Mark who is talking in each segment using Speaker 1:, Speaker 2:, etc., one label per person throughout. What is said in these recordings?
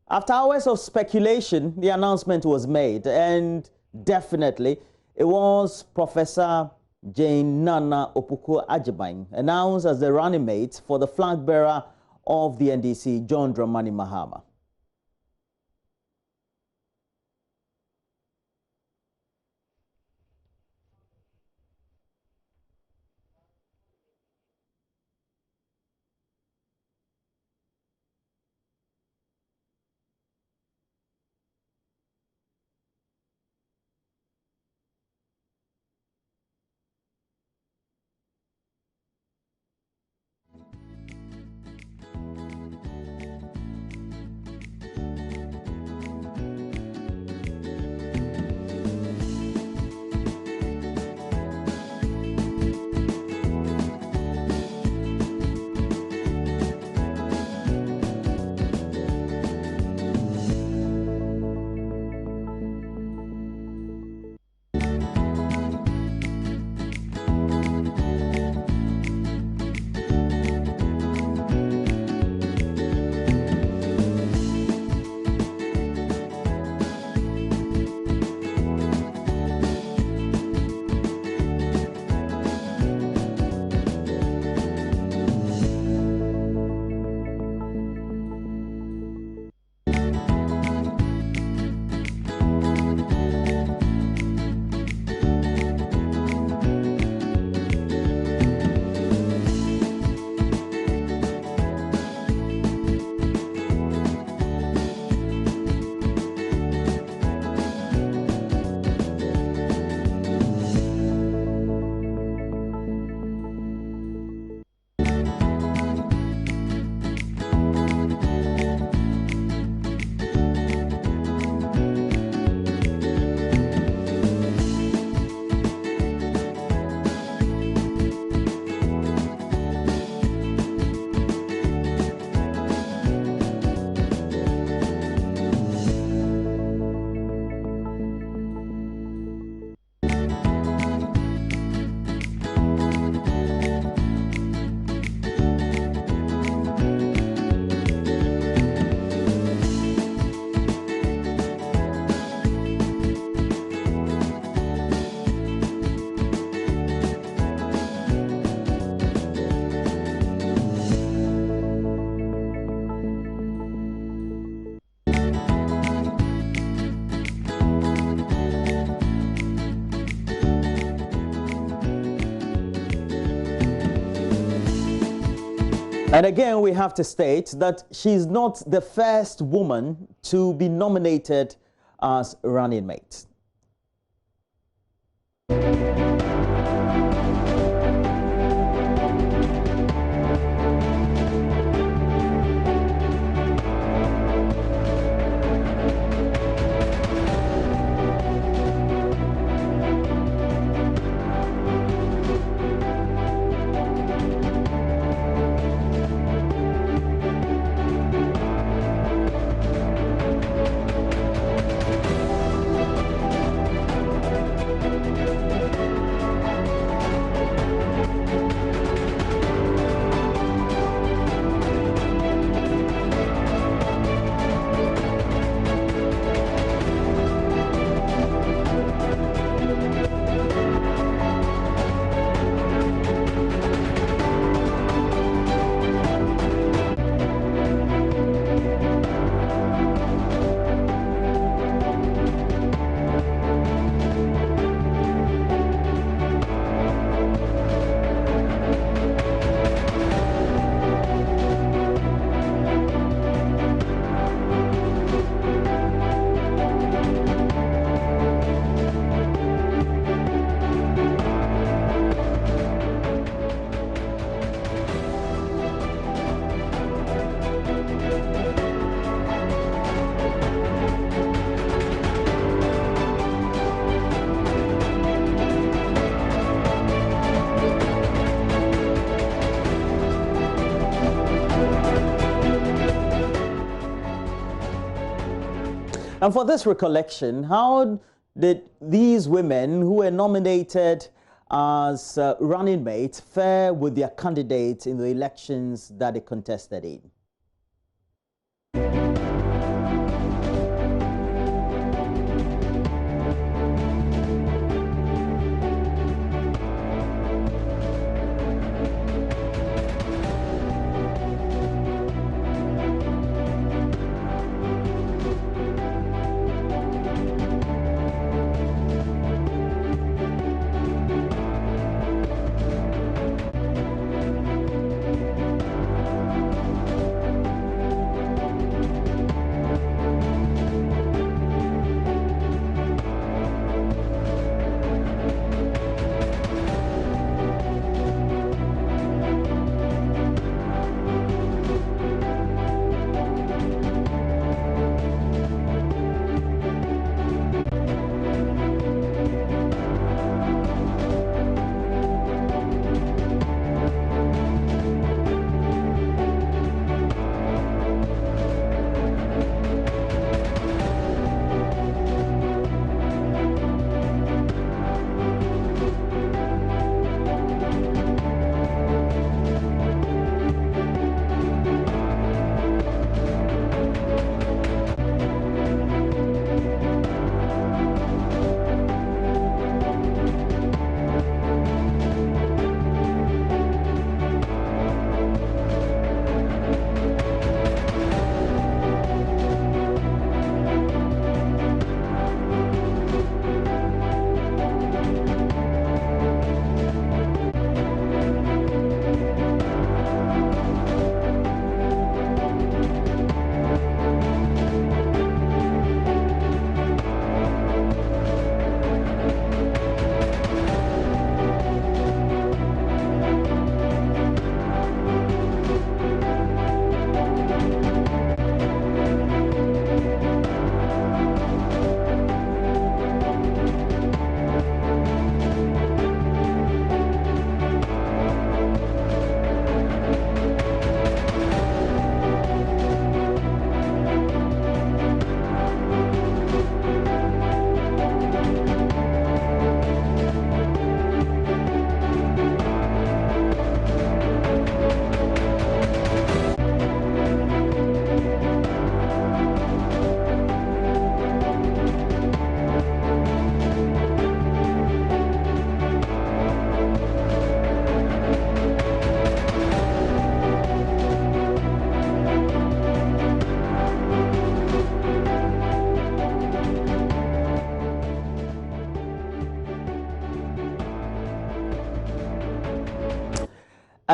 Speaker 1: After hours of speculation, the announcement was made, and definitely it was Professor Jane Nana Opoku-Agyemang announced as the running mate for the flag bearer of the NDC, John Dramani Mahama. And again, we have to state that she's not the first woman to be nominated as running mate. And for this recollection, how did these women who were nominated as running mates fare with their candidates in the elections that they contested in?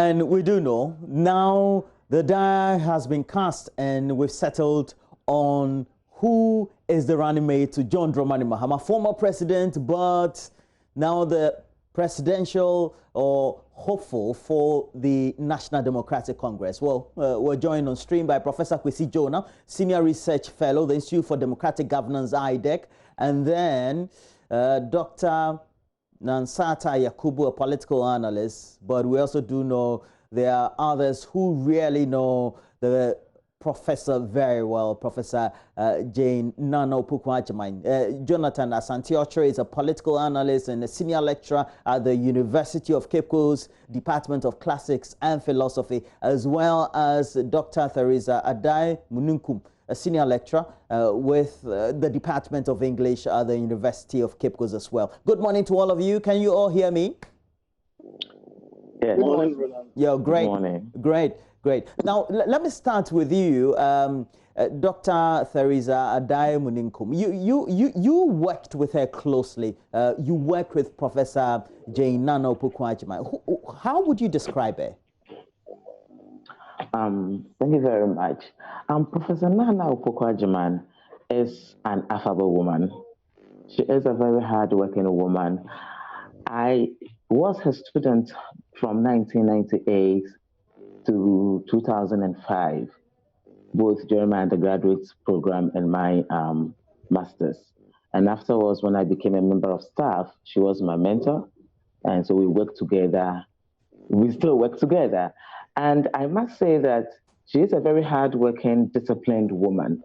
Speaker 1: And we do know now the die has been cast and we've settled on who is the running mate to John Dramani Mahama, former president, but now the presidential or hopeful for the National Democratic Congress. Well, we're joined on stream by Professor Kwesi Jonah, Senior Research Fellow, the Institute for Democratic Governance, IDEC, and then Dr. Nansata Yakubu, a political analyst, but we also do know there are others who really know the professor very well, Professor Jane Nana Opoku-Agyemang. Jonathan Asante-Okyere is a political analyst and a senior lecturer at the University of Cape Coast Department of Classics and Philosophy, as well as Dr. Theresa Adai-Mununkum, a senior lecturer with the Department of English at the University of Cape Coast as well. Good morning to all of you. Can you all hear me?
Speaker 2: Yes. Good morning, Roland.
Speaker 1: Yeah, great.
Speaker 2: Good morning.
Speaker 1: Great. Now, let me start with you, Dr. Theresa Adai-Mununkum. You worked with her closely. You worked with Professor Jane Nana Opoku-Agyemang. How would you describe her?
Speaker 2: Thank you very much. Professor Nana Opoku-Agyemang is an affable woman. She is a very hard-working woman. I was her student from 1998 to 2005, both during my undergraduate program and my master's. And afterwards, when I became a member of staff, she was my mentor. And so we worked together. We still work together. And I must say that she is a very hardworking, disciplined woman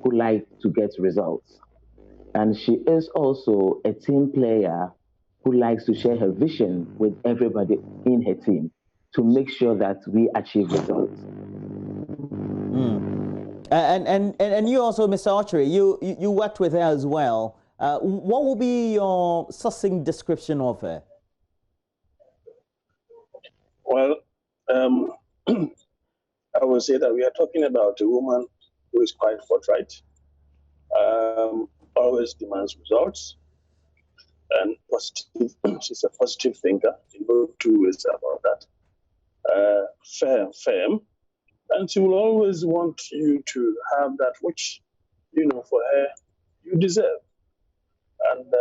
Speaker 2: who likes to get results. And she is also a team player who likes to share her vision with everybody in her team to make sure that we achieve results.
Speaker 1: And you also, Mr. Okyere, you worked with her as well. What will be your succinct description of her?
Speaker 3: Well, I would say that we are talking about a woman who is quite forthright, always demands results, and positive. She's a positive thinker. You know, two ways about that. Firm, and she will always want you to have that which, you know, for her, you deserve. And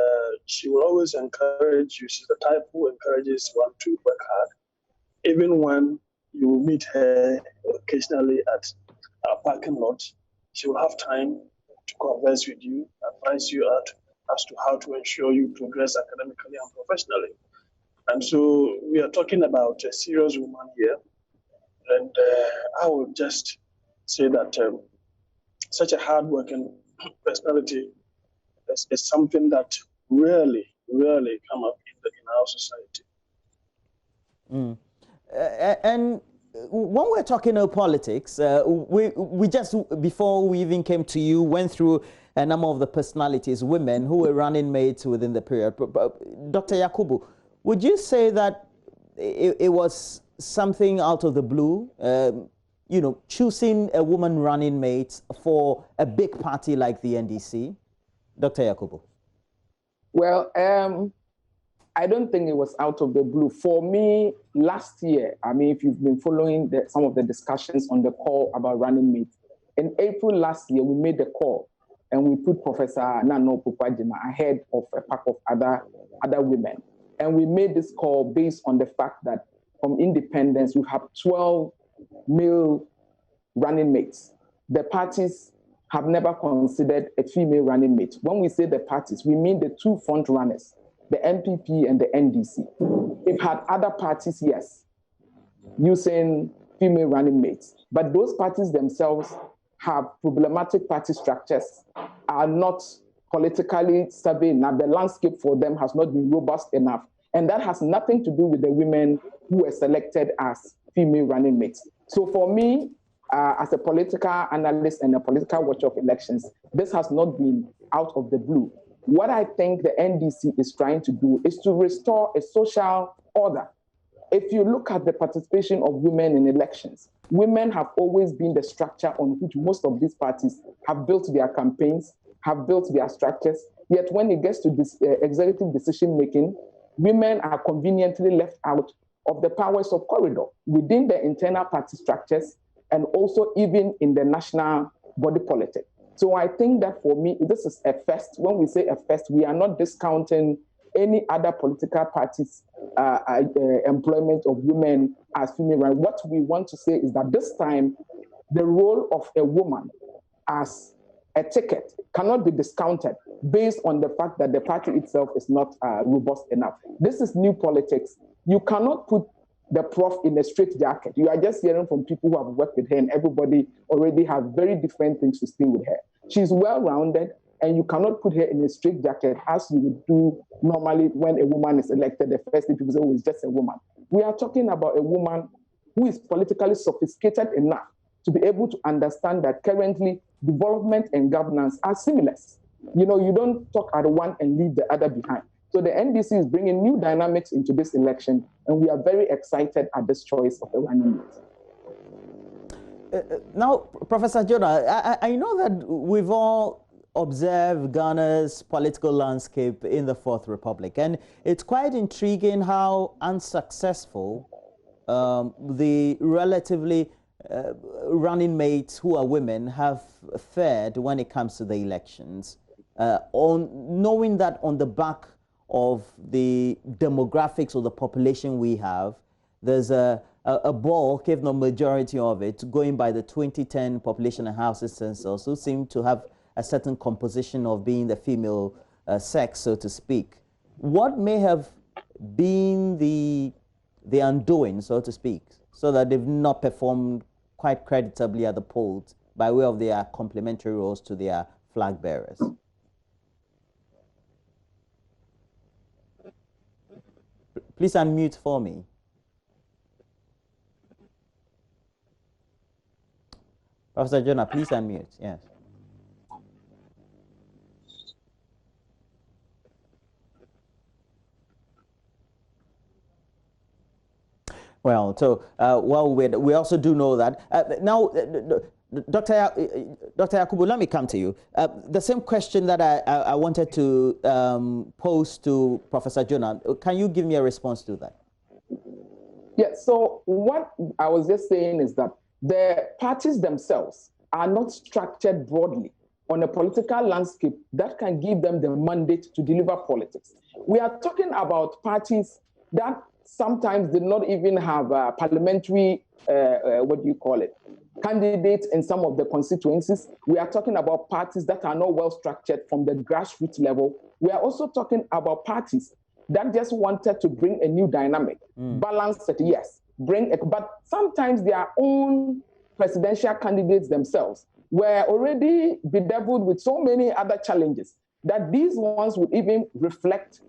Speaker 3: she will always encourage you. She's the type who encourages one to work hard. Even when you will meet her occasionally at a parking lot, she will have time to converse with you, advise you out as to how to ensure you progress academically and professionally. And so we are talking about a serious woman here. And I would just say that such a hardworking personality is something that rarely come up in our society.
Speaker 1: And when we're talking about politics, we just, before we even came to you, went through a number of the personalities, women who were running mates within the period. Dr. Yakubu, would you say that it was something out of the blue, you know, choosing a woman running mate for a big party like the NDC? Dr. Yakubu.
Speaker 4: Well, I don't think it was out of the blue. For me, last year, I mean, if you've been following some of the discussions on the call about running mates, in April last year, we made the call and we put Professor Nana Opoku-Agyemang ahead of a pack of other women. And we made this call based on the fact that from independence, we have 12 male running mates. The parties have never considered a female running mate. When we say the parties, we mean the two front runners, the MPP and the NDC. They've had other parties, yes, using female running mates. But those parties themselves have problematic party structures, are not politically savvy enough. The landscape for them has not been robust enough. And that has nothing to do with the women who were selected as female running mates. So for me, as a political analyst and a political watcher of elections, this has not been out of the blue. What I think the NDC is trying to do is to restore a social order. If you look at the participation of women in elections, women have always been the structure on which most of these parties have built their campaigns, have built their structures. Yet when it gets to this executive decision making, women are conveniently left out of the powers of corridor within the internal party structures and also even in the national body politic. So I think that for me, this is a first. When we say a first, we are not discounting any other political parties' employment of women as female rights. What we want to say is that this time, the role of a woman as a ticket cannot be discounted based on the fact that the party itself is not robust enough. This is new politics. You cannot put the prof in a straitjacket. You are just hearing from people who have worked with her, and everybody already has very different things to say with her. She's well-rounded, and you cannot put her in a straitjacket as you would do normally when a woman is elected. The first thing people say, oh, it's just a woman. We are talking about a woman who is politically sophisticated enough to be able to understand that currently development and governance are seamless. You know, you don't talk at one and leave the other behind. So the NDC is bringing new dynamics into this election, and we are very excited at this choice of the running mate.
Speaker 1: Now, Professor Jonah, I know that we've all observed Ghana's political landscape in the Fourth Republic, and it's quite intriguing how unsuccessful the relatively running mates who are women have fared when it comes to the elections, knowing that on the back of the demographics of the population we have, there's a bulk, if not majority of it, going by the 2010 population and housing census, who seem to have a certain composition of being the female sex, so to speak. What may have been the undoing, so to speak, so that they've not performed quite creditably at the polls by way of their complementary roles to their flag bearers? Please unmute for me. Professor Jonah, please unmute. Yes. Well, so we also do know that now, Dr. Yakubu, let me come to you. The same question that I wanted to pose to Professor Jonah, can you give me a response to that?
Speaker 4: Yeah, so what I was just saying is that the parties themselves are not structured broadly on a political landscape that can give them the mandate to deliver politics. We are talking about parties that sometimes did not even have parliamentary, candidates in some of the constituencies. We are talking about parties that are not well structured from the grassroots level. We are also talking about parties that just wanted to bring a new dynamic, balance it, yes, but sometimes their own presidential candidates themselves were already bedeviled with so many other challenges that these ones would even reflect,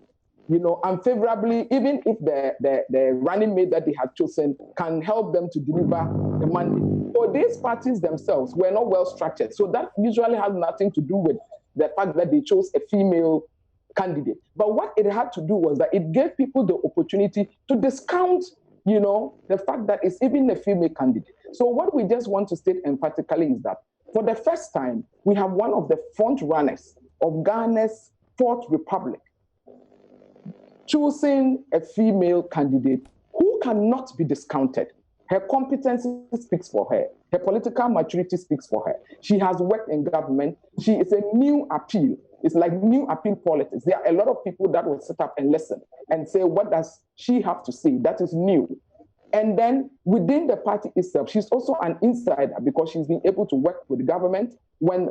Speaker 4: you know, unfavorably, even if the running mate that they had chosen can help them to deliver the mandate. So these parties themselves were not well structured. So that usually has nothing to do with the fact that they chose a female candidate. But what it had to do was that it gave people the opportunity to discount, you know, the fact that it's even a female candidate. So what we just want to state emphatically is that for the first time, we have one of the front runners of Ghana's Fourth Republic choosing a female candidate who cannot be discounted. Her competence speaks for her. Her political maturity speaks for her. She has worked in government. She is a new appeal. It's like new appeal politics. There are a lot of people that will sit up and listen and say, what does she have to say? That is new. And then within the party itself, she's also an insider because she's been able to work with the government when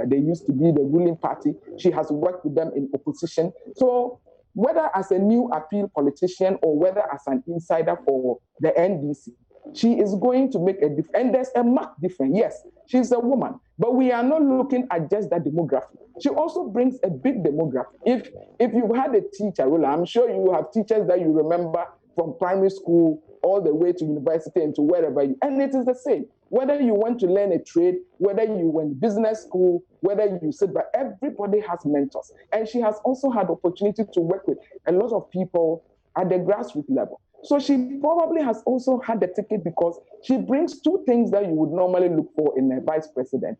Speaker 4: they used to be the ruling party. She has worked with them in opposition. So whether as a new appeal politician or whether as an insider for the NDC, she is going to make a difference. And there's a marked difference. Yes, she's a woman, but we are not looking at just that demography. She also brings a big demography. If you've had a teacher, well, I'm sure you have teachers that you remember from primary school all the way to university and to wherever you, and it is the same. Whether you want to learn a trade, whether you went business school, whether you sit, but everybody has mentors. And she has also had opportunity to work with a lot of people at the grassroots level. So she probably has also had the ticket because she brings two things that you would normally look for in a vice president: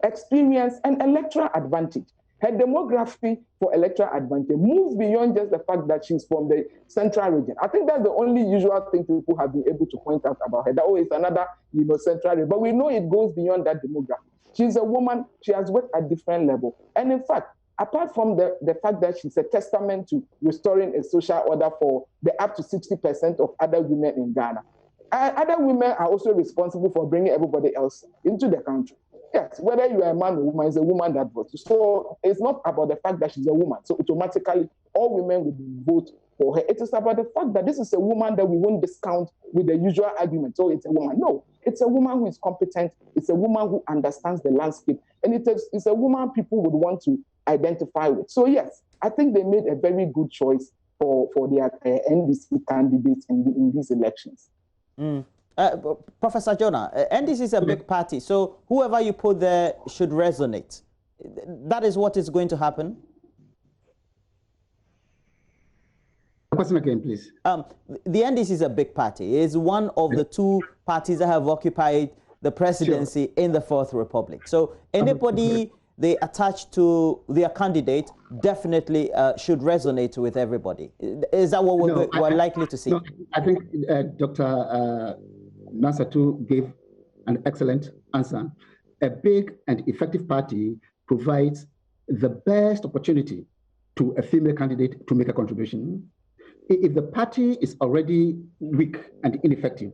Speaker 4: experience and electoral advantage. her demography for electoral advantage moves beyond just the fact that she's from the central region. I think that's the only usual thing people have been able to point out about her. That, oh, it's another, central region. But we know it goes beyond that demography. She's a woman. She has worked at different levels. And in fact, apart from the fact that she's a testament to restoring a social order for the up to 60% of other women in Ghana, other women are also responsible for bringing everybody else into the country. Yes, whether you are a man or woman, it's a woman that votes. So it's not about the fact that she's a woman. So automatically, all women will vote for her. It is about the fact that this is a woman that we won't discount with the usual argument. So it's a woman. No, it's a woman who is competent. It's a woman who understands the landscape. And it's a woman people would want to identify with. So yes, I think they made a very good choice for their NDC candidates in these elections.
Speaker 1: Professor Jonah, NDC is a big party, so whoever you put there should resonate. That is what is going to happen.
Speaker 5: Question again, please.
Speaker 1: The NDC is a big party. It is one of the two parties that have occupied the presidency in the Fourth Republic. So anybody they attach to their candidate definitely should resonate with everybody. Is that what we're likely to see?
Speaker 5: No, I think Dr. Nasatu gave an excellent answer. A big and effective party provides the best opportunity to a female candidate to make a contribution. If the party is already weak and ineffective,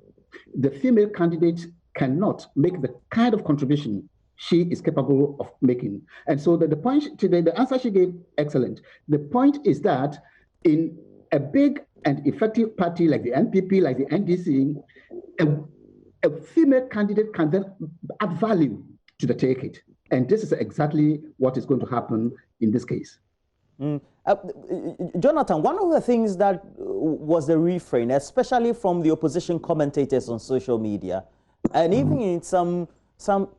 Speaker 5: the female candidate cannot make the kind of contribution she is capable of making. And so the point today, the answer she gave, excellent. The point is that in a big and effective party like the NPP, like the NDC, a female candidate can then add value to the ticket. And this is exactly what is going to happen in this case.
Speaker 1: Jonathan, one of the things that was the refrain, especially from the opposition commentators on social media, and even in some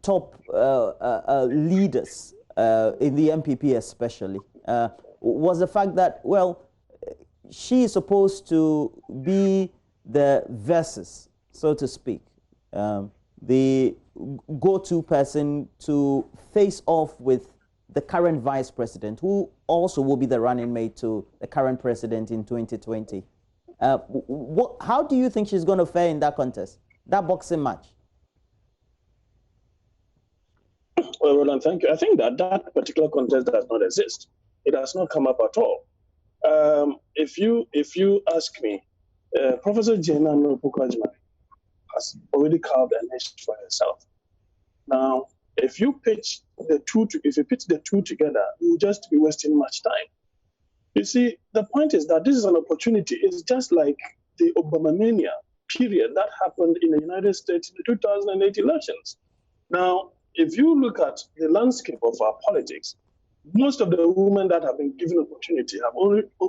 Speaker 1: top leaders in the MPP especially, was the fact that, well, she is supposed to be the versus, so to speak, the go-to person to face off with the current vice president, who also will be the running mate to the current president in 2020. How do you think she's going to fare in that contest, that boxing match?
Speaker 3: Well, Roland, thank you. I think that particular contest does not exist. It has not come up at all. If you ask me, Professor Jane Opoku-Agyemang has already carved a niche for herself. Now, if you pitch the two together, you'll just be wasting much time. You see, the point is that this is an opportunity. It's just like the Obama mania period that happened in the United States in the 2008 elections. Now, if you look at the landscape of our politics, most of the women that have been given opportunity have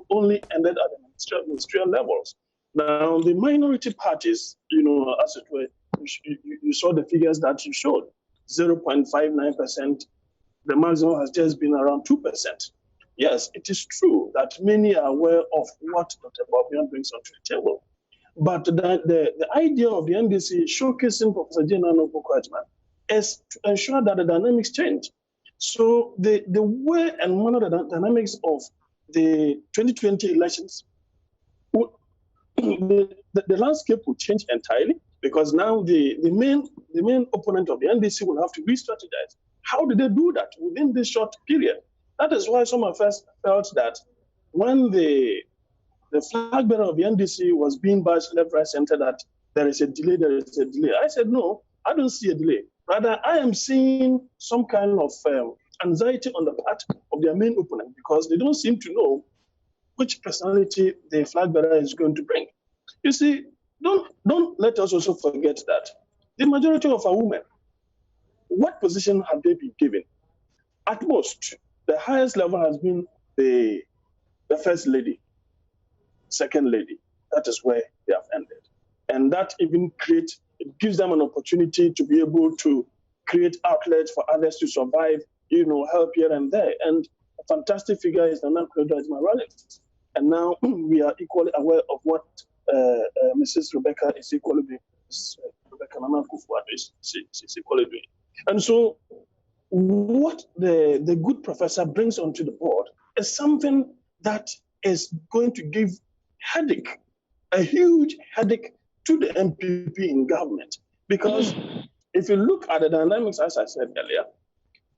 Speaker 3: only ended at the ministerial levels. Now, the minority parties, as it were, you saw the figures that you showed, 0.59%. The maximum has just been around 2%. Yes, it is true that many are aware of what Dr. Bobian brings onto the table. But the idea of the NDC showcasing Professor Jane Opoku-Agyemang is to ensure that the dynamics change. So the way and one of the dynamics of the 2020 elections, the landscape will change entirely, because now the main opponent of the NDC will have to re-strategize. How did they do that within this short period? That is why some of us felt that when the flag bearer of the NDC was being bashed left, right, center, that there is a delay. I said, no, I don't see a delay. Rather, I am seeing some kind of anxiety on the part of their main opponent, because they don't seem to know which personality the flag bearer is going to bring. You see, don't let us also forget that the majority of our women, what position have they been given? At most, the highest level has been the first lady, second lady. That is where they have ended. And that even gives them an opportunity to be able to create outlets for others to survive, help here and there. And a fantastic figure is Nana Ekuba-Agyemang. And now we are equally aware of what Mrs. Rebecca is equally doing. Rebecca Nana Akufo-Addo is equally doing. And so what the good professor brings onto the board is something that is going to give headache, a huge headache to the MPP in government. Because if you look at the dynamics, as I said earlier,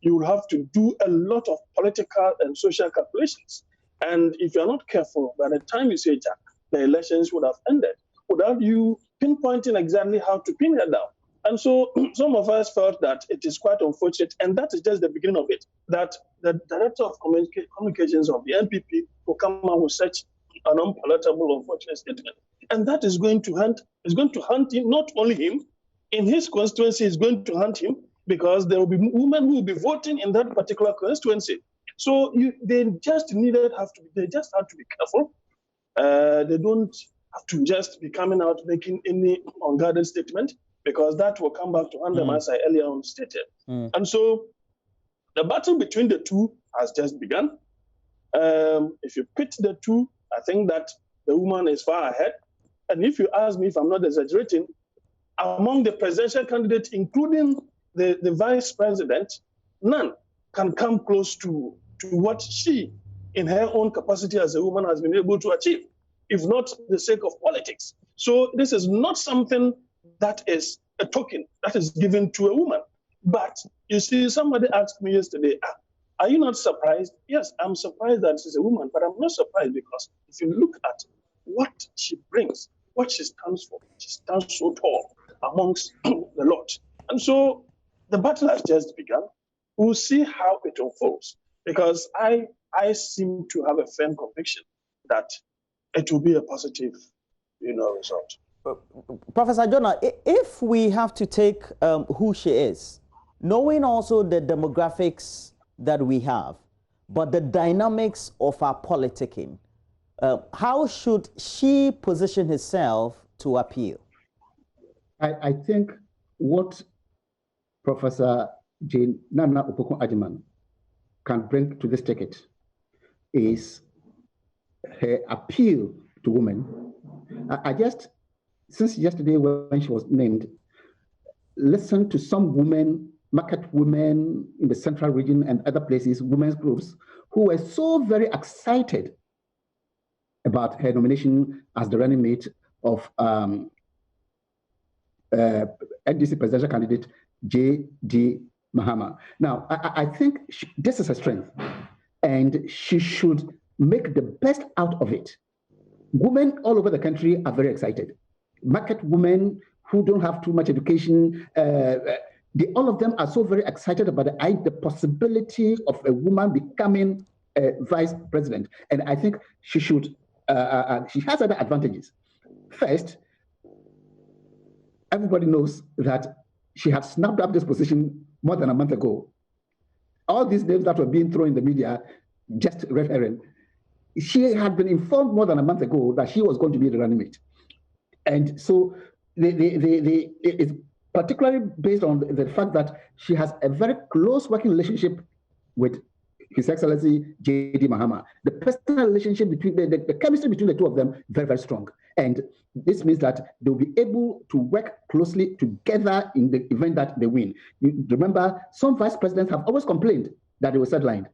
Speaker 3: you will have to do a lot of political and social calculations. And if you're not careful, by the time you say Jack, the elections would have ended without you pinpointing exactly how to pin her down. And so some of us felt that it is quite unfortunate, and that is just the beginning of it, that the director of communications of the MPP will come out with such an unpalatable, unfortunate statement. And that is going to hunt him, not only him, in his constituency is going to hunt him, because there will be women who will be voting in that particular constituency. So they just have to be careful. They don't have to just be coming out making any unguarded statement, because that will come back to haunt them, as I earlier on stated. And so the battle between the two has just begun. If you pit the two, I think that the woman is far ahead. And if you ask me, if I'm not exaggerating, among the presidential candidates, including the vice president, none can come close to what she, in her own capacity as a woman, has been able to achieve, if not the sake of politics. So this is not something that is a token that is given to a woman. But you see, somebody asked me yesterday, are you not surprised? Yes, I'm surprised that she's a woman, but I'm not surprised, because if you look at what she brings, what she stands for, she stands so tall amongst the lot. And so the battle has just begun. We'll see how it unfolds, because I seem to have a firm conviction that it will be a positive, result.
Speaker 1: Professor Jonah, if we have to take who she is, knowing also the demographics that we have, but the dynamics of our politicking, how should she position herself to appeal?
Speaker 5: I think what Professor Nana Opoku-Agyemang can bring to this ticket is her appeal to women. I just, since yesterday when she was named, listened to some women, market women in the central region and other places, women's groups, who were so very excited about her nomination as the running mate of NDC presidential candidate J.D. Mahama. Now, I think this is her strength, and she should make the best out of it. Women all over the country are very excited. Market women who don't have too much education, all of them are so very excited about the possibility of a woman becoming a vice president. And I think she should, she has other advantages. First, everybody knows that she had snapped up this position more than a month ago. All these names that were being thrown in the media, just red herring. She had been informed more than a month ago that she was going to be the running mate. And so it's particularly based on the fact that she has a very close working relationship with His Excellency J.D. Mahama. The personal relationship between the chemistry between the two of them, very, very strong. And this means that they'll be able to work closely together in the event that they win. You remember, some vice presidents have always complained that they were sidelined.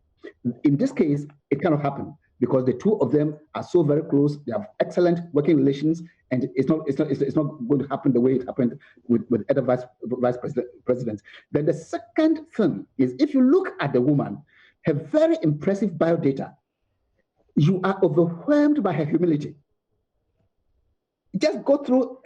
Speaker 5: In this case, it cannot happen because the two of them are so very close. They have excellent working relations, and it's not going to happen the way it happened with other vice presidents. Then the second thing is, if you look at the woman, her very impressive biodata, you are overwhelmed by her humility. Just go through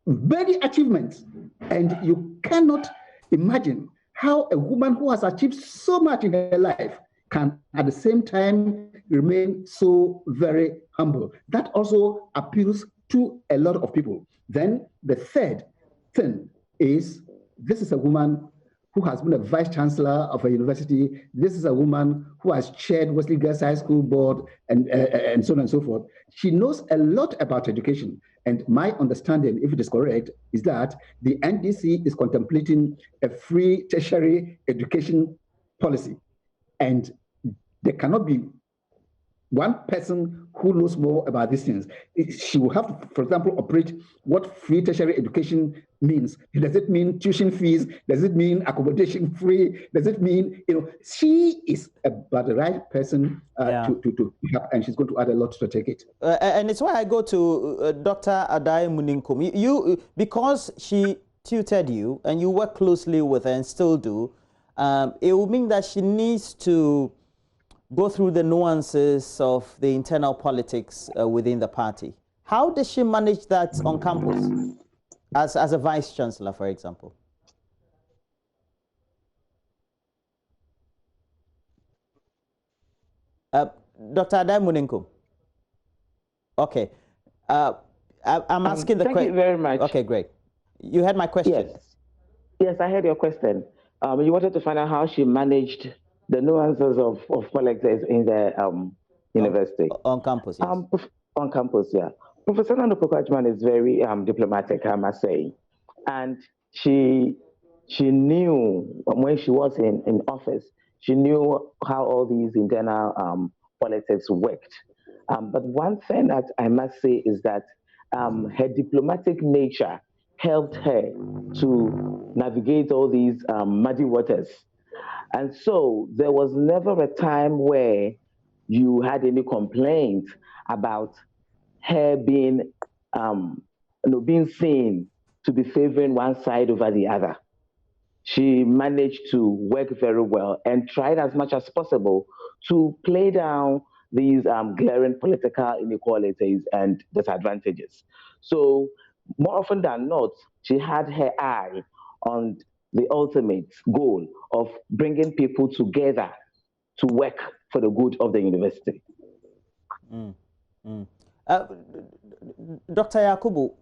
Speaker 5: many achievements, and you cannot imagine how a woman who has achieved so much in her life can at the same time remain so very humble. That also appeals to a lot of people. Then the third thing is, this is a woman who has been a vice chancellor of a university. This is a woman who has chaired Wesley Girls High School board and so on and so forth. She knows a lot about education. And my understanding, if it is correct, is that the NDC is contemplating a free tertiary education policy. And there cannot be one person who knows more about these things. She will have to, for example, operate what free tertiary education means. Does it mean tuition fees? Does it mean accommodation free? Does it mean, she is about the right person to help, and she's going to add a lot to take it.
Speaker 1: And it's why I go to Dr. Adai Muninkum. You, because she tutored you and you work closely with her and still do, it will mean that she needs to go through the nuances of the internal politics within the party. How does she manage that on campus as a vice chancellor, for example? Dr. Adai Muninkum. Okay. I'm asking the question.
Speaker 2: Thank you very much.
Speaker 1: Okay, great. You had my question.
Speaker 2: Yes, I heard your question. You wanted to find out how she managed the nuances of politics in the university.
Speaker 1: On campus, yes.
Speaker 2: On campus, yeah. Professor Nana Opoku-Agyemang is very diplomatic, I must say. And she knew when she was in office, she knew how all these internal politics worked. But one thing that I must say is that her diplomatic nature helped her to navigate all these muddy waters. And so there was never a time where you had any complaint about her being, being seen to be favoring one side over the other. She managed to work very well and tried as much as possible to play down these glaring political inequalities and disadvantages. So more often than not, she had her eye on the ultimate goal of bringing people together to work for the good of the university.
Speaker 1: Dr. Yakubu,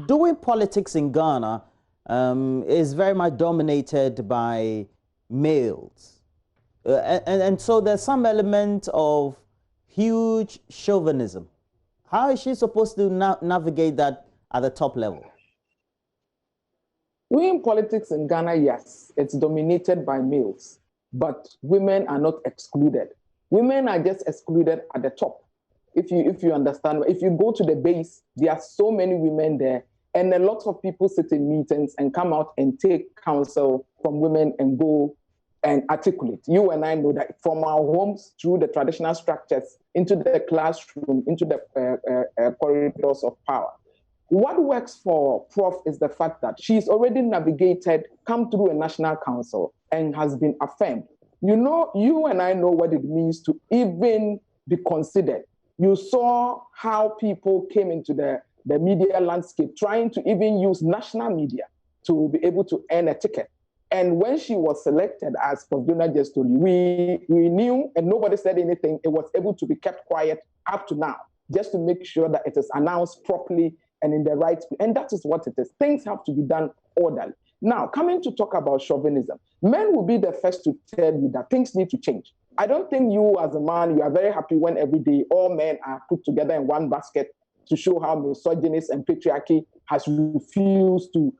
Speaker 1: doing politics in Ghana is very much dominated by males. And so there's some element of huge chauvinism. How is she supposed to navigate that at the top level?
Speaker 4: In politics in Ghana, yes, it's dominated by males, but women are not excluded. Women are just excluded at the top. If you understand, if you go to the base, there are so many women there, and a lot of people sit in meetings and come out and take counsel from women and go and articulate. You and I know that from our homes through the traditional structures into the classroom, into the corridors of power. What works for Prof is the fact that she's already navigated, come through a national council and has been affirmed. You know, you and I know what it means to even be considered. You saw how people came into the media landscape trying to even use national media to be able to earn a ticket. And when she was selected as Prof. just told you, we knew and nobody said anything. It was able to be kept quiet up to now, just to make sure that it is announced properly and in the right, and that is what it is. Things have to be done orderly. Now, coming to talk about chauvinism, men will be the first to tell you that things need to change. I don't think you as a man, you are very happy when every day all men are put together in one basket to show how misogynist and patriarchy has refused to,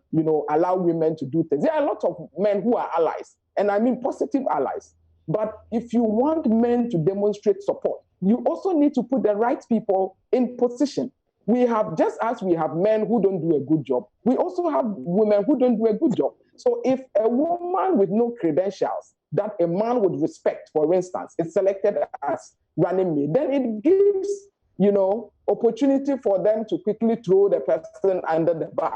Speaker 4: allow women to do things. There are a lot of men who are allies, and I mean positive allies. But if you want men to demonstrate support, you also need to put the right people in position. We have, just as we have men who don't do a good job, we also have women who don't do a good job. So if a woman with no credentials that a man would respect, for instance, is selected as running mate, then it gives, opportunity for them to quickly throw the person under the bus.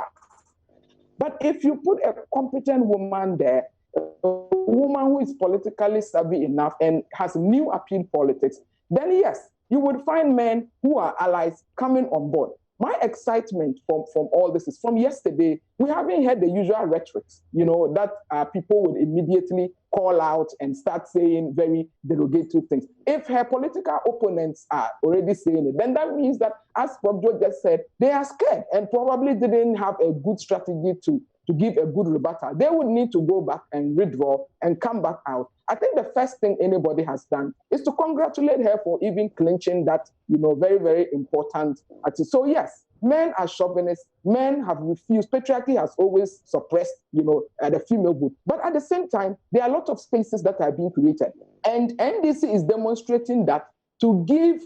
Speaker 4: But if you put a competent woman there, a woman who is politically savvy enough and has new appeal politics, then yes, you would find men who are allies coming on board. My excitement from all this is from yesterday, we haven't heard the usual rhetorics, that people would immediately call out and start saying very derogatory things. If her political opponents are already saying it, then that means that, as Prof. Joe just said, they are scared and probably didn't have a good strategy to give a good rebuttal. They would need to go back and withdraw and come back out. I think the first thing anybody has done is to congratulate her for even clinching that, very, very important. So yes, men are chauvinists. Men have refused. Patriarchy has always suppressed, the female group. But at the same time, there are a lot of spaces that are being created. And NDC is demonstrating that to give,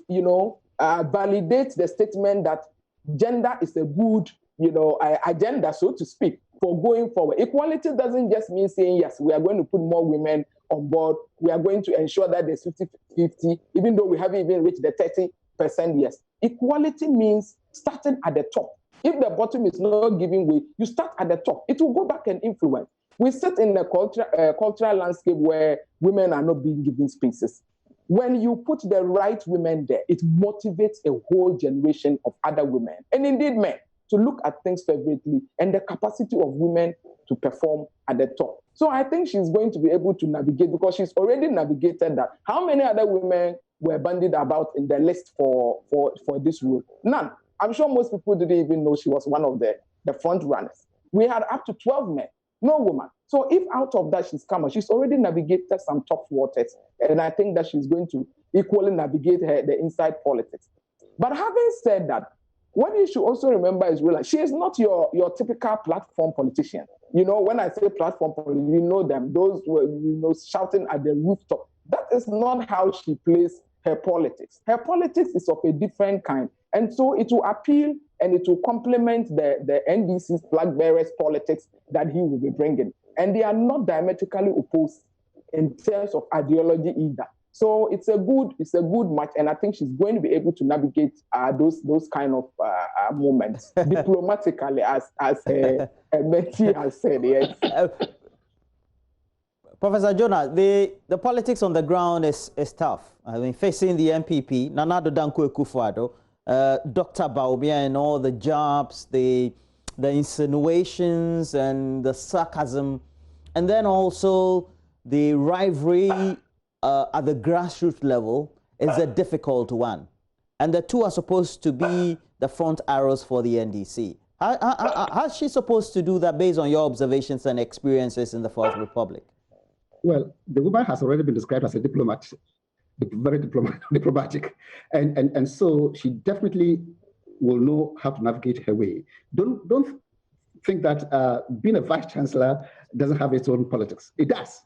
Speaker 4: validate the statement that gender is a good, agenda, so to speak, for going forward. Equality doesn't just mean saying, yes, we are going to put more women on board. We are going to ensure that there's 50-50, even though we haven't even reached the 30% yes. Equality means starting at the top. If the bottom is not giving way, you start at the top. It will go back and influence. We sit in a cultural landscape where women are not being given spaces. When you put the right women there, it motivates a whole generation of other women, and indeed men, to look at things favorably, and the capacity of women to perform at the top. So I think she's going to be able to navigate, because she's already navigated that. How many other women were bandied about in the list for this role? None. I'm sure most people didn't even know she was one of the front runners. We had up to 12 men, no woman. So if out of that she's come, she's already navigated some top waters, and I think that she's going to equally navigate the inside politics. But having said that, what you should also remember is real. She is not your typical platform politician. When I say platform politician, you know them, those who were shouting at the rooftop. That is not how she plays her politics. Her politics is of a different kind. And so it will appeal and it will complement the NDC's flag bearers politics that he will be bringing. And they are not diametrically opposed in terms of ideology either. So it's a good match, and I think she's going to be able to navigate those kind of moments diplomatically, as Betty has said. Yes.
Speaker 1: Professor Jonah, the politics on the ground is tough. I mean, facing the MPP, Nana Addo Dankwa Akufo-Addo, Dr. Baobia, and all the jobs, the insinuations and the sarcasm, and then also the rivalry at the grassroots level is a difficult one. And the two are supposed to be the front arrows for the NDC. How's she supposed to do that based on your observations and experiences in the Fourth Republic?
Speaker 5: Well, the woman has already been described as a diplomat, very diplomatic. And so she definitely will know how to navigate her way. Don't think that being a vice chancellor doesn't have its own politics. It does.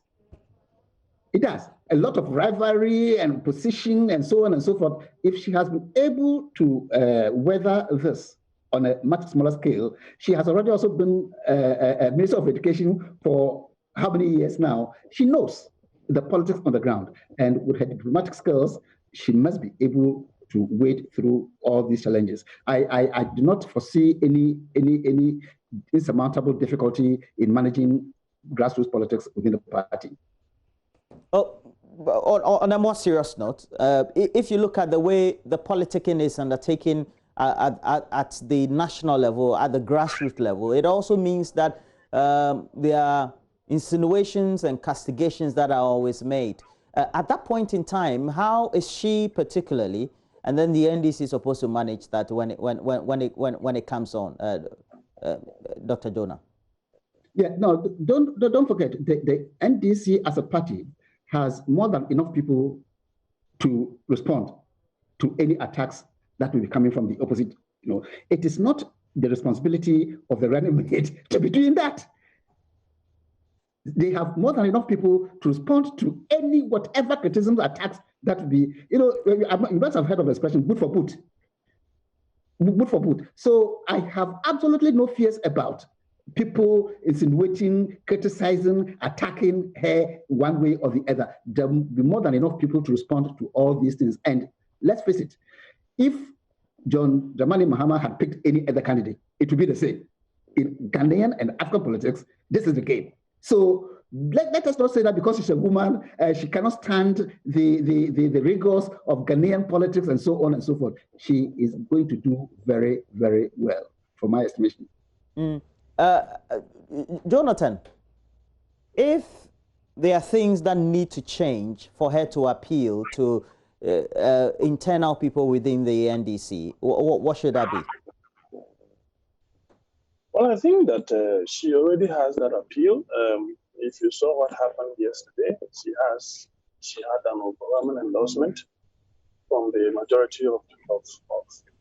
Speaker 5: It does. A lot of rivalry and position and so on and so forth. If she has been able to weather this on a much smaller scale, she has already also been a Minister of Education for how many years now? She knows the politics on the ground. And with her diplomatic skills, she must be able to wade through all these challenges. I do not foresee any insurmountable difficulty in managing grassroots politics within the party.
Speaker 1: Oh, on a more serious note, if you look at the way the politicking is undertaken at the national level, at the grassroots level, it also means that there are insinuations and castigations that are always made. At that point in time, how is she particularly, and then the NDC supposed to manage that when it comes on, Dr. Jonah?
Speaker 5: Yeah, no, don't forget, the NDC as a party has more than enough people to respond to any attacks that will be coming from the opposite. It is not the responsibility of the running mate to be doing that. They have more than enough people to respond to any whatever criticisms, attacks that would be, you must have heard of the expression, good for boot. Good for boot. So I have absolutely no fears about people insinuating, criticizing, attacking her one way or the other. There will be more than enough people to respond to all these things. And let's face it, if John Dramani Mahama had picked any other candidate, it would be the same. In Ghanaian and African politics, this is the game. So let us not say that because she's a woman, she cannot stand the rigors of Ghanaian politics and so on and so forth. She is going to do very, very well, from my estimation.
Speaker 1: Jonathan, if there are things that need to change for her to appeal to internal people within the NDC, what should that be?
Speaker 3: Well, I think that she already has that appeal. If you saw what happened yesterday, she had an overwhelming endorsement from the majority of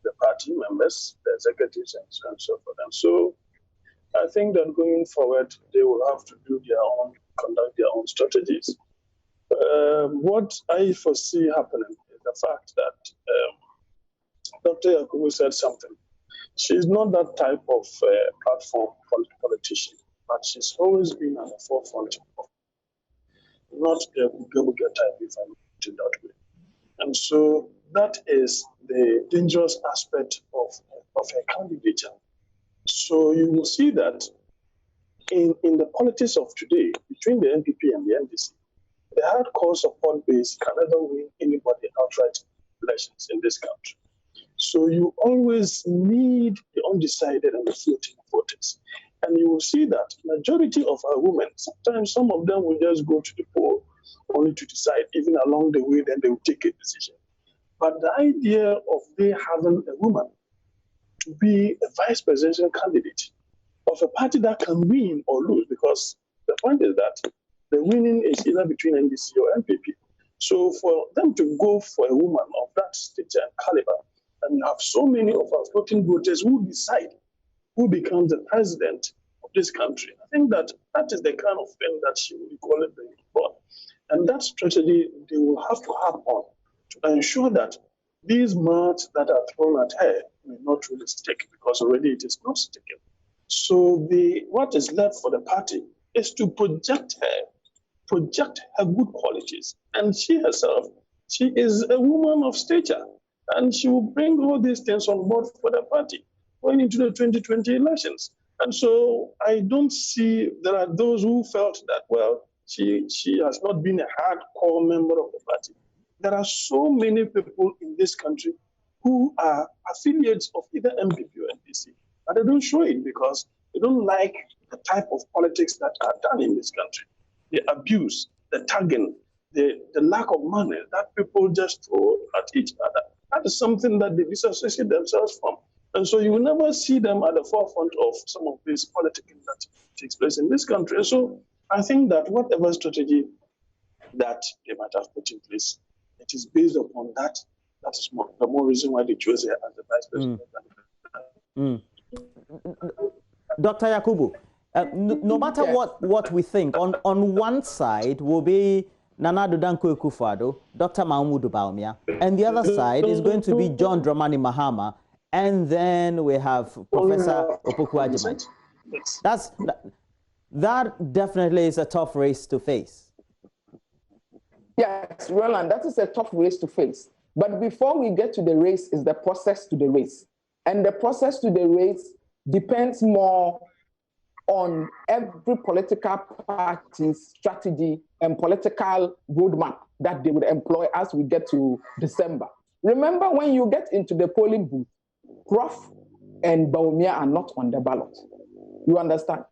Speaker 3: the party members, the executives, and so forth. And so I think that going forward, they will have to conduct their own strategies. What I foresee happening is the fact that Dr. Yakubu said something. She's not that type of platform politician, but she's always been at the forefront of not the Google type, if I put it that way. And so that is the dangerous aspect of her candidature. So you will see that in the politics of today, between the NPP and the NDC, the hardcore support base can never win anybody outright elections in this country. So you always need the undecided and the floating voters. And you will see that majority of our women, sometimes some of them will just go to the poll only to decide, even along the way, then they will take a decision. But the idea of they having a woman to be a vice presidential candidate of a party that can win or lose, because the point is that the winning is either between NDC or NPP. So for them to go for a woman of that stature and caliber, and you have so many of our voting voters who decide who becomes the president of this country, I think that is the kind of thing that she will be calling the important. And that strategy they will have to have on to ensure that these marks that are thrown at her may not really stick, because already it is not sticking. So what is left for the party is to project her good qualities. And she herself, she is a woman of stature, and she will bring all these things on board for the party going into the 2020 elections. And so I don't see, there are those who felt that, well, she has not been a hardcore member of the party. There are so many people in this country who are affiliates of either MPP or NDC, but they don't show it because they don't like the type of politics that are done in this country. The abuse, the tagging, the lack of money that people just throw at each other. That is something that they disassociate themselves from. And so you will never see them at the forefront of some of this politicking that takes place in this country. And so I think that whatever strategy that they might have put in place, it is based upon that. That is the more reason why they chose her as the vice president.
Speaker 1: Dr. Yakubu, no matter what we think, on one side will be Nana Addo Dankwa Akufo-Addo, Dr. Mahmoud Bawumia, and the other side is going to be John Dramani Mahama, and then we have Professor Opoku-Agyemang. That definitely is a tough race to face.
Speaker 4: Yes, Roland, that is a tough race to face. But before we get to the race is the process to the race. And the process to the race depends more on every political party's strategy and political roadmap that they would employ as we get to December. Remember, when you get into the polling booth, Prof and Bawumia are not on the ballot. You understand?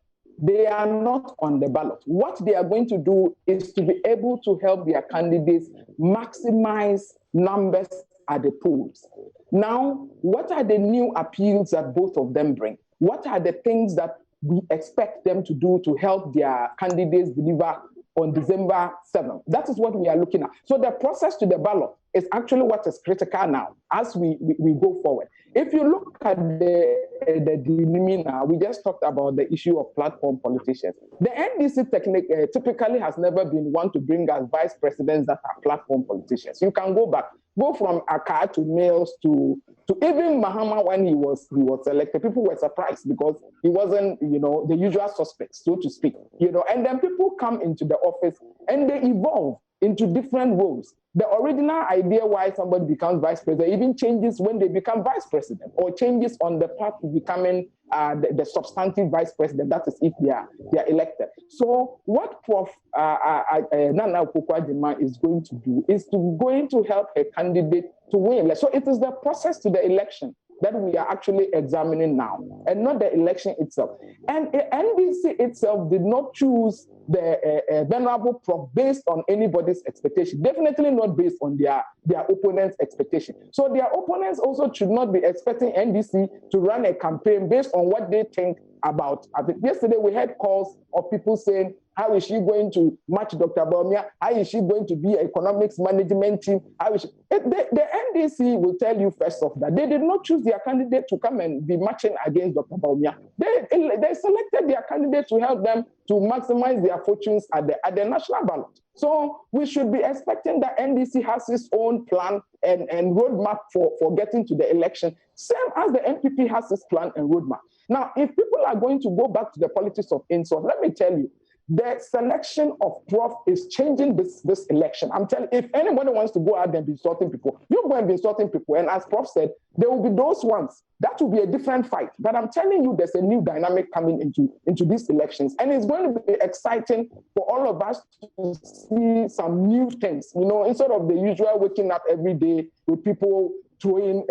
Speaker 4: They are not on the ballot. What they are going to do is to be able to help their candidates maximize numbers at the polls. Now, what are the new appeals that both of them bring? What are the things that we expect them to do to help their candidates deliver on December 7th? That is what we are looking at. So the process to the ballot is actually what is critical now as we go forward. If you look at the Elmina, we just talked about the issue of platform politicians. The NDC typically has never been one to bring us vice presidents that are platform politicians. You can go from Akar to Mills to even Mahama when he was elected. People were surprised because he wasn't, the usual suspects, so to speak. And then people come into the office and they evolve into different roles. The original idea why somebody becomes vice president even changes when they become vice president, or changes on the path to becoming the substantive vice president. That is if they are elected. So what Prof. Nana Opoku-Agyemang is going to do is going to help a candidate to win. So it is the process to the election that we are actually examining now, and not the election itself. And NDC itself did not choose the venerable Prof based on anybody's expectation, definitely not based on their opponent's expectation. So their opponents also should not be expecting NDC to run a campaign based on what they think about, I think yesterday we had calls of people saying, how is she going to match Dr. Bawumia? How is she going to be economics management team? How is she? The NDC will tell you first off that they did not choose their candidate to come and be matching against Dr. Bawumia. They selected their candidate to help them to maximize their fortunes at the national ballot. So we should be expecting that NDC has its own plan and roadmap for getting to the election, same as the NPP has its plan and roadmap. Now, if people are going to go back to the politics of insult, let me tell you, the selection of Prof is changing this election. I'm telling you, if anybody wants to go out and be insulting people, you go and be insulting people. And as Prof said, there will be those ones. That will be a different fight. But I'm telling you, there's a new dynamic coming into these elections. And it's going to be exciting for all of us to see some new things. You know, instead of the usual waking up every day with people throwing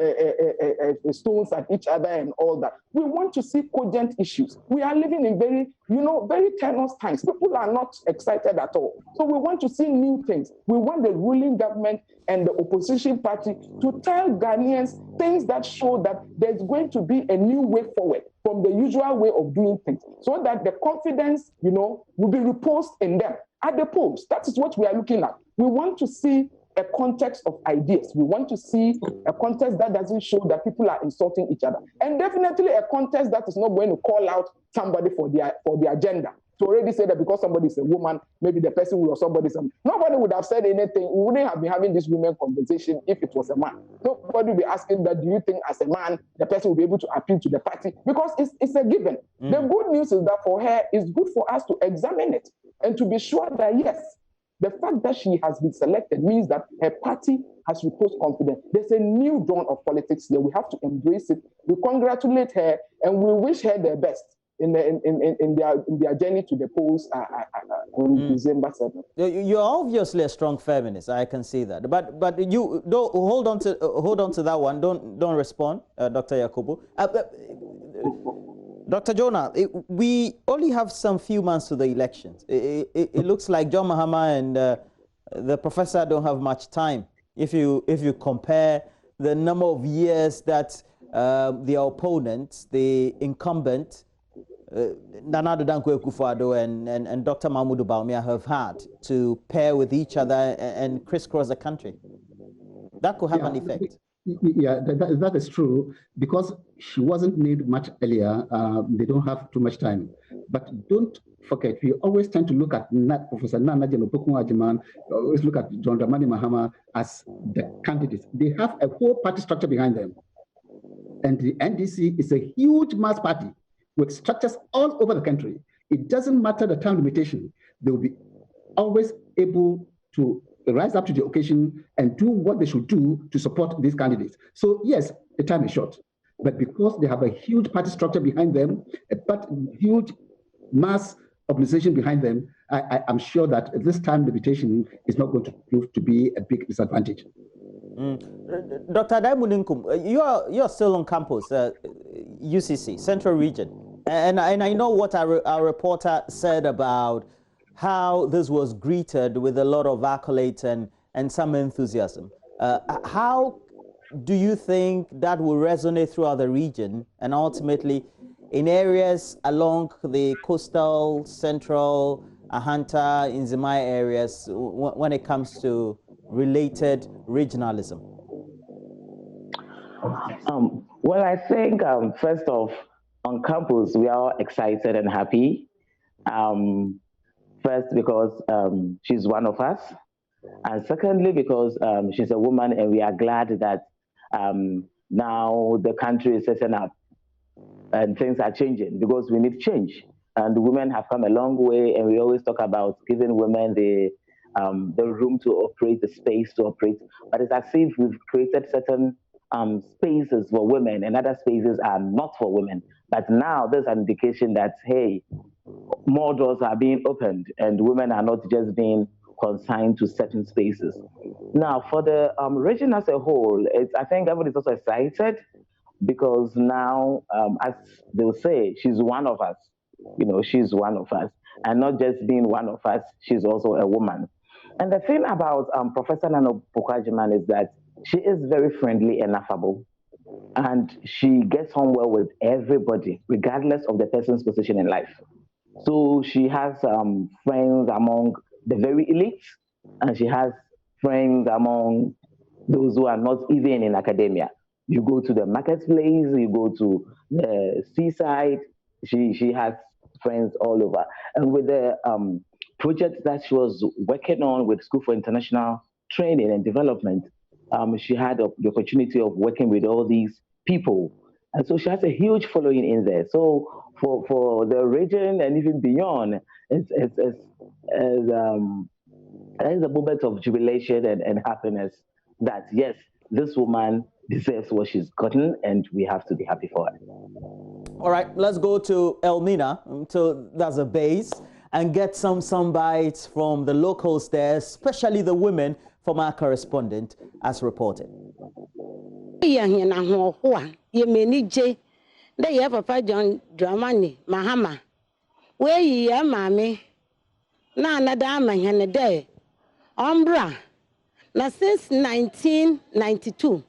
Speaker 4: stones at each other and all that. We want to see cogent issues. We are living in very tenuous times. People are not excited at all. So we want to see new things. We want the ruling government and the opposition party to tell Ghanaians things that show that there's going to be a new way forward from the usual way of doing things, so that the confidence, will be reposed in them at the polls. That is what we are looking at. We want to see a context of ideas. We want to see a context that doesn't show that people are insulting each other. And definitely a context that is not going to call out somebody for their agenda. To already say that because somebody is a woman, maybe the person will somebody. Nobody would have said anything. We wouldn't have been having this women conversation if it was a man. Nobody would be asking that, do you think as a man, the person will be able to appeal to the party? Because it's a given. The good news is that for her, it's good for us to examine it and to be sure that, yes, the fact that she has been selected means that her party has reposed confidence. There's a new dawn of politics here. We have to embrace it. We congratulate her and we wish her the best in their journey to the polls on December 7th.
Speaker 1: You're obviously a strong feminist. I can see that. But you don't hold on to that one. Don't respond, Dr. Yakubu. Dr. Jonah, we only have some few months to the elections. It looks like John Mahama and the professor don't have much time. If you compare the number of years that their opponents, the incumbent, Nana Dankwa Akufo-Addo and Dr. Mahmoud Bawumia have had to pair with each other and crisscross the country, that could have an effect.
Speaker 5: Yeah, that is true, because she wasn't named much earlier. They don't have too much time. But don't forget, we always tend to look at Professor Nana Opoku-Agyemang, always look at John Dramani Mahama as the candidates. They have a whole party structure behind them. And the NDC is a huge mass party with structures all over the country. It doesn't matter the time limitation. They will be always able to rise up to the occasion and do what they should do to support these candidates. So yes, the time is short, but because they have a huge party structure behind them, a huge mass organization behind them, I'm sure that this time limitation is not going to prove to be a big disadvantage.
Speaker 1: Dr. Adaimu-Ninkum, you're still on campus, UCC, Central Region, and I know what our reporter said about how this was greeted with a lot of accolades and some enthusiasm. How do you think that will resonate throughout the region and ultimately in areas along the coastal, central, Ahanta, Nzimai areas when it comes to related regionalism?
Speaker 2: Well, I think first off, on campus, we are excited and happy. First, because she's one of us, and secondly, because she's a woman, and we are glad that now the country is setting up and things are changing, because we need change. And women have come a long way, and we always talk about giving women the room to operate, the space to operate. But it's as if we've created certain spaces for women, and other spaces are not for women. But now there's an indication that, hey, more doors are being opened and women are not just being consigned to certain spaces. Now, for the region as a whole, I think everybody's also excited because now, as they'll say, she's one of us. She's one of us. And not just being one of us, she's also a woman. And the thing about Professor Nana Opoku-Agyemang is that she is very friendly and affable. and she gets on well with everybody, regardless of the person's position in life. So she has friends among the very elite, and she has friends among those who are not even in academia. You go to the marketplace, you go to the seaside, she has friends all over. And with the project that she was working on with School for International Training and Development, she had the opportunity of working with all these people. And so she has a huge following in there. So for the region and even beyond, it's a moment of jubilation and happiness that, yes, this woman deserves what she's gotten, and we have to be happy for her.
Speaker 1: All right, let's go to Elmina. So that's a base, and get some bites from the locals there, especially the women, from our correspondent, as reported.
Speaker 6: Papa John Dramani Mahama. Where ye mammy? Na dama hene day. Ombra. Na since 1992.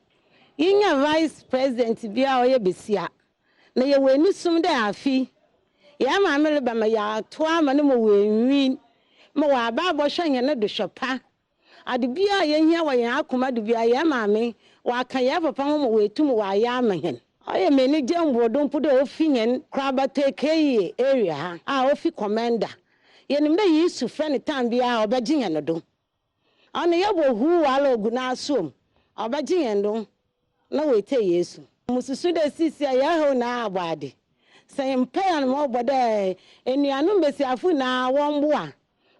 Speaker 6: Yinya Vice President bia oye besia. Na ye weni sum de afi. Ya mammy le ba ma ya toa ma ne mo wenwin. Ma wa ba bo hwe ne do shopa. Ade bia ye hia wa ya akoma de bia ya mammy wa kan ya papa mo wetum wa ya amahen. I am many jumbo don't put the ofingen crab take area. Ofi commander. Yenim de used to friend time be our Beijing and do. On the yabo who allo guna sum. Our Beijing and do. No way tell yes. Mususude sisi ya na body. Saying pay and more body. And you are no besiafu na one boa.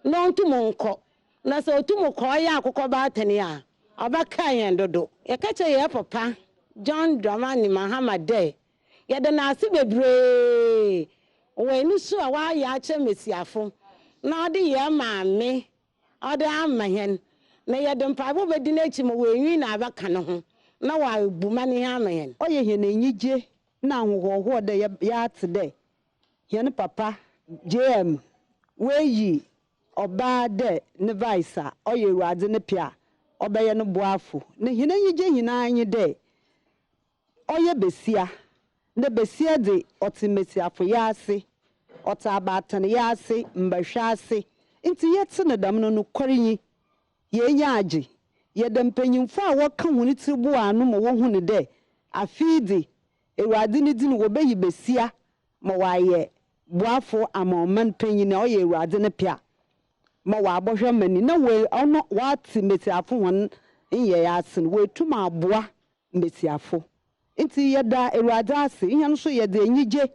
Speaker 6: No to monko. Na so to mokoya cocobatania. Abaka and do. Ya catch a papa. John Dramani Mahama Day. Yada nasi bebre. When you saw why yacha messiafo. Na de ya mame. Ode amahen. Na yadam pabo bedinachi mo wenwi na abaka no ho. Na wa bumani amahen.
Speaker 7: Oye he na nyije na hoho de ya today. Ye ne papa JM weyi oba de ne vice oye ruade ne pia. Obeye no boafo. Na he na nyije hina anyi de. Oye besia ne besia de otimesi afo yase otabatan yase mbahwase nti yete ne dam no korinyi ye nyaaje ye dempanyimfo a woka huni tibu anu mo wo huni de afidi ewade ne din wo beyi besia mo waye boafo amoman panyine oye ewade ne pia mo wa abohwe mani na we ono watimesi afo won nye yase we tuma aboa mbesiafo inti yada erade ase ihe nso yede enyije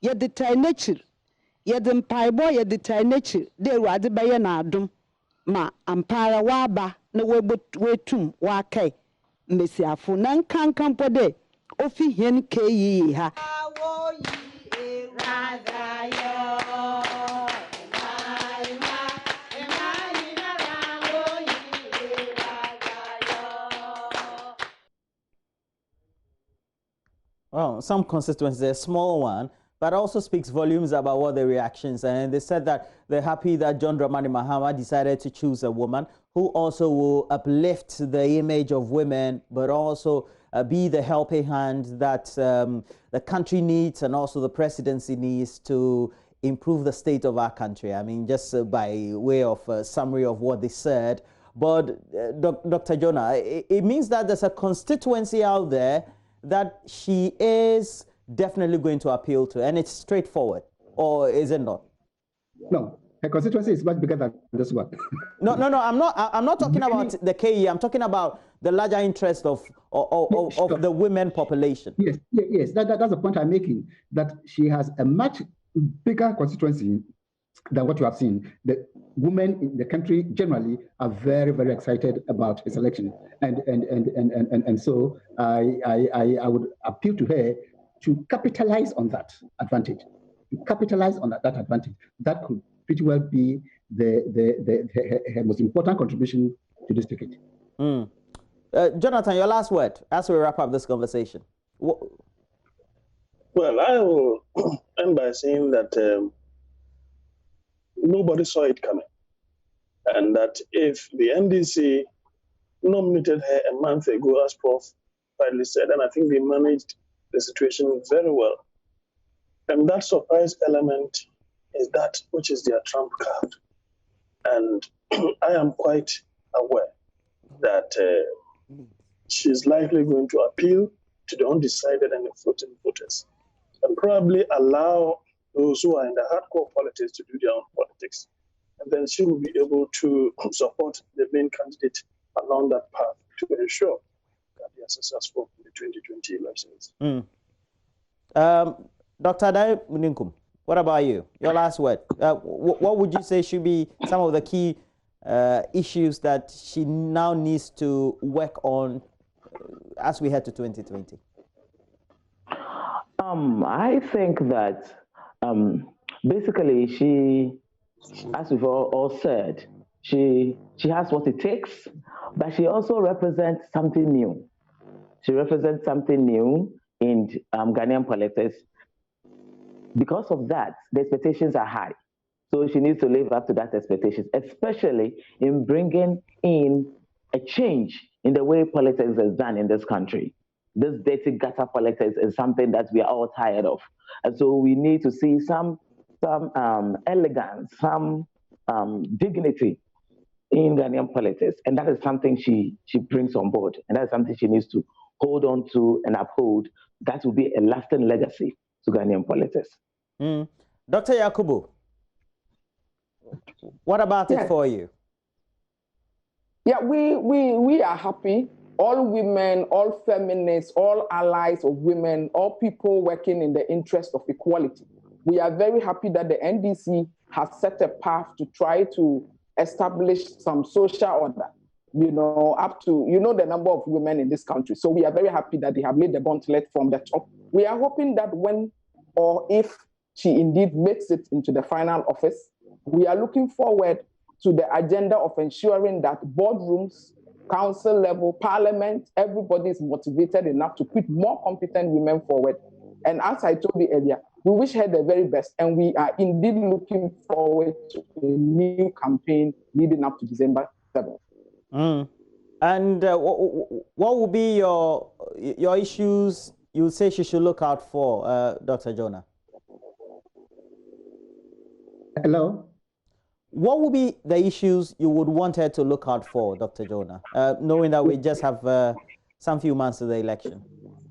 Speaker 7: yede tai nature yede mpaibo yede tai nature de erade baye na adom ma ampara waba na wetum wakai mbesiafo na nkankan pode ofi hien keyi ha
Speaker 1: Well, some constituencies, a small one, but also speaks volumes about what the reactions. And they said that they're happy that John Dramani Mahama decided to choose a woman who also will uplift the image of women, but also be the helping hand that the country needs and also the presidency needs to improve the state of our country. I mean, just by way of summary of what they said. But Dr. Jonah, it means that there's a constituency out there that she is definitely going to appeal to, and it's straightforward, or is it not?
Speaker 5: No, her constituency is much bigger than this one.
Speaker 1: No, I'm not talking about the KE. I'm talking about the larger interest of the women population.
Speaker 5: Yes. That's the point I'm making. That she has a much bigger constituency than what you have seen. The women in the country generally are very, very excited about his election, and so I would appeal to her to capitalize on that advantage. That advantage. That could pretty well be her most important contribution to this ticket.
Speaker 1: Jonathan, your last word as we wrap up this conversation.
Speaker 3: Well, I will end by saying that nobody saw it coming, and that if the NDC nominated her a month ago, as Prof rightly said, and I think they managed the situation very well. And that surprise element is that which is their trump card. And I am quite aware that she's likely going to appeal to the undecided and the floating voters and probably allow those who are in the hardcore politics to do their own politics. And then she will be able to support the main candidate along that path to ensure that they are successful in the 2020 elections.
Speaker 1: Dr. Adai Muninkum, what about you? Your last word. What would you say should be some of the key issues that she now needs to work on as we head to 2020?
Speaker 2: I think that basically she, as we've all said, she has what it takes, but she also represents something new. She represents something new in Ghanaian politics. Because of that, the expectations are high. So she needs to live up to that expectation, especially in bringing in a change in the way politics is done in this country. This dirty gutter politics is something that we are all tired of. And so we need to see some elegance, some dignity in Ghanaian politics. And that is something she brings on board. And that's something she needs to hold on to and uphold. That will be a lasting legacy to Ghanaian politics.
Speaker 1: Dr. Yakubu, what about it for you?
Speaker 4: Yeah, we are happy. All women, all feminists, all allies of women, all people working in the interest of equality. We are very happy that the NDC has set a path to try to establish some social order, up to, the number of women in this country. So we are very happy that they have laid the gauntlet from the top. We are hoping that when or if she indeed makes it into the final office, we are looking forward to the agenda of ensuring that boardrooms, council level, parliament, everybody is motivated enough to put more competent women forward. And as I told you earlier, we wish her the very best, and we are indeed looking forward to a new campaign leading up to December 7th.
Speaker 1: And what will be your issues you would say she should look out for, Dr. Jonah?
Speaker 5: Hello?
Speaker 1: What would be the issues you would want her to look out for, Dr. Jonah, knowing that we just have some few months to the election?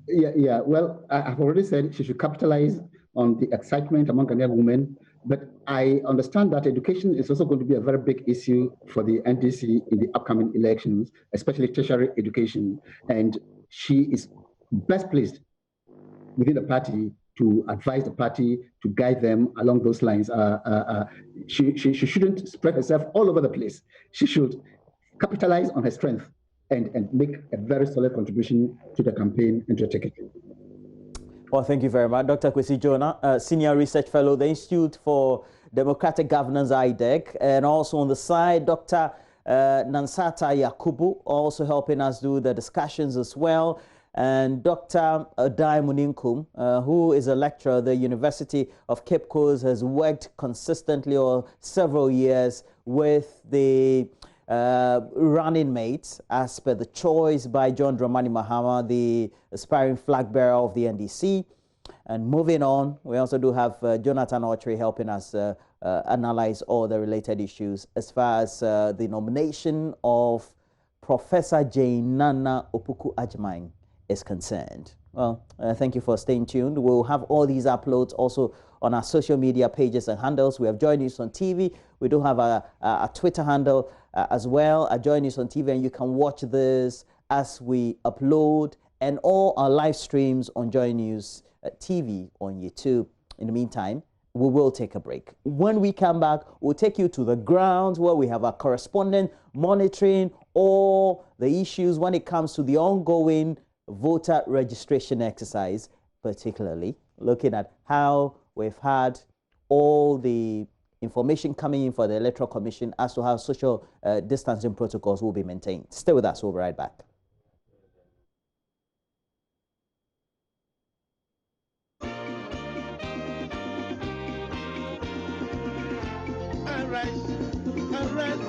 Speaker 5: Yeah. Well, I've already said she should capitalize on the excitement among Ghanaian women, but I understand that education is also going to be a very big issue for the NDC in the upcoming elections, especially tertiary education. And she is best placed within the party to advise the party, to guide them along those lines. She shouldn't spread herself all over the place. She should capitalize on her strength and make a very solid contribution to the campaign and to the ticket.
Speaker 1: Well, thank you very much. Dr. Kwesi Jonah, Senior Research Fellow, the Institute for Democratic Governance, IDEC, and also on the side, Dr. Nansata Yakubu, also helping us do the discussions as well. And Dr. Adai Muninkum, who is a lecturer at the University of Cape Coast, has worked consistently or several years with the running mates as per the choice by John Dramani Mahama, the aspiring flag bearer of the NDC. And moving on, we also do have Jonathan Autry helping us analyze all the related issues as far as the nomination of Professor Jane Nana Opoku-Agyemang is concerned. Well, thank you for staying tuned. We'll have all these uploads also on our social media pages and handles. We have JoyNews on TV. We do have a Twitter handle as well at JoyNews on TV, and you can watch this as we upload, and all our live streams on JoyNews TV on YouTube. In the meantime, we will take a break. When we come back, we'll take you to the grounds where we have our correspondent monitoring all the issues when it comes to the ongoing voter registration exercise, particularly looking at how we've had all the information coming in for the Electoral Commission as to how social distancing protocols will be maintained. Stay with us. We'll be right back.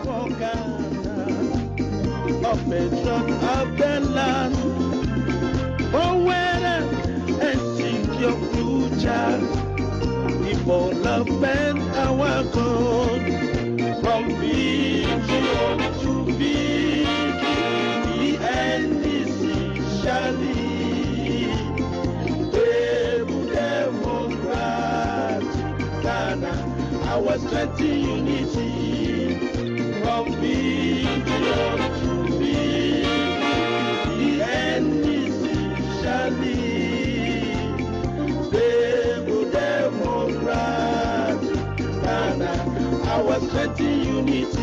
Speaker 8: For Ghana, of the land. your future, development our goal, from vision to victory, and essentially, Democrat, Ghana, our strength in unity, from vision to victory, and essentially, Democrat, Ghana, our strength in unity.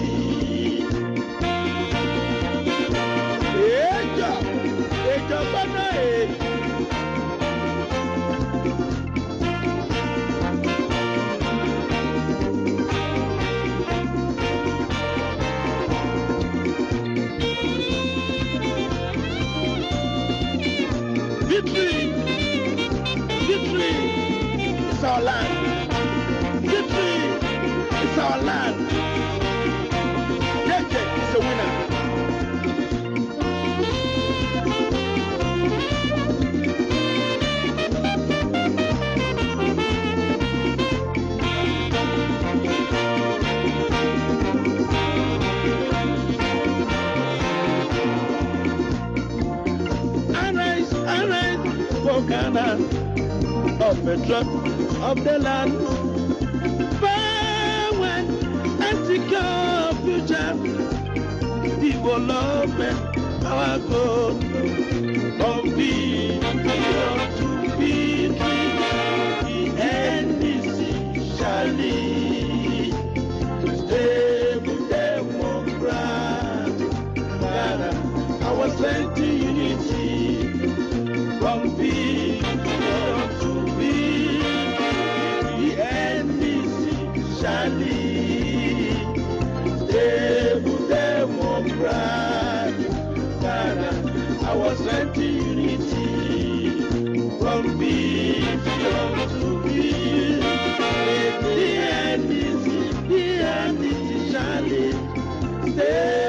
Speaker 8: Victory! Victory! It's our land. Victory! It's our land. JJ is a winner. Arise, for Ghana, of the drop of the land. Power and secure future, development, our goal, from vision to victory, the end is essentially stable democrat, Ghana, our strength in unity, from vision to victory, the end is essentially stable democrat, Ghana, our strength in unity, from vision to victory.